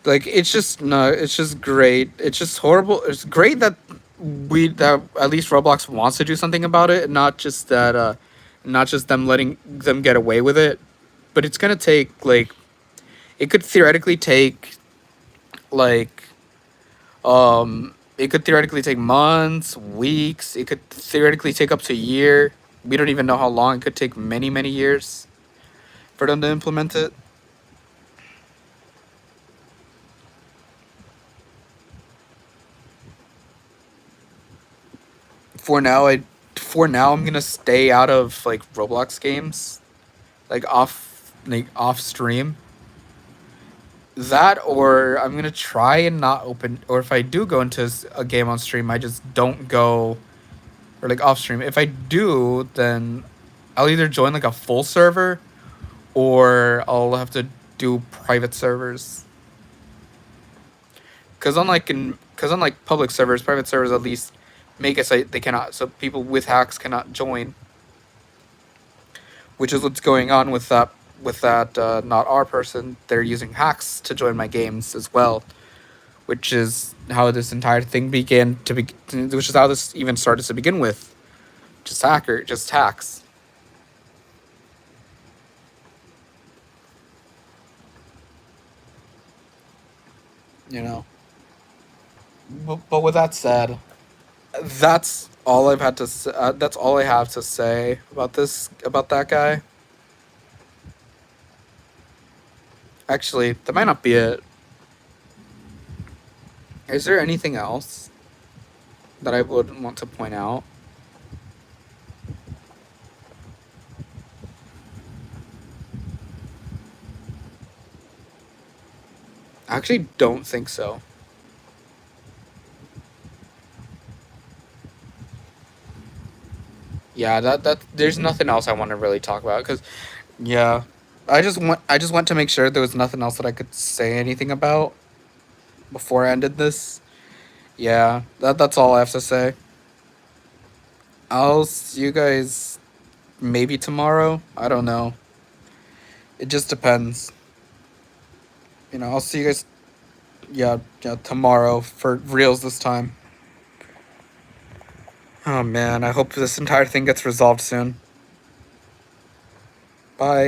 Speaker 1: Like it's just no, it's just great. It's just horrible. It's great that that at least Roblox wants to do something about it, not just them letting them get away with it. But it's gonna take like it could theoretically take like it could theoretically take months, weeks. It could theoretically take up to a year. We don't even know how long. It could take many years for them to implement it. for now, I'm gonna stay out of like Roblox games, like off stream. That, or I'm gonna try and not open, or if I do go into a game on stream, I just don't go, or like off stream. If I do, then I'll either join like a full server, or I'll have to do private servers. Because unlike public servers, private servers at least make it so they cannot, so people with hacks cannot join, which is what's going on with that not our person. They're using hacks to join my games as well, which is how this entire thing began to be, which is how this even started to begin with. Just hacks. You know. But with that said, that's all I've had to. That's all I have to say about that guy. Actually, that might not be it. Is there anything else that I would want to point out? I actually don't think so. Yeah, that there's nothing else I want to really talk about because, yeah, I just want to make sure there was nothing else that I could say anything about before I ended this. Yeah, that's all I have to say. I'll see you guys maybe tomorrow. I don't know. It just depends. I'll see you guys. Yeah, yeah, tomorrow for reals this time. Oh man, I hope this entire thing gets resolved soon. Bye.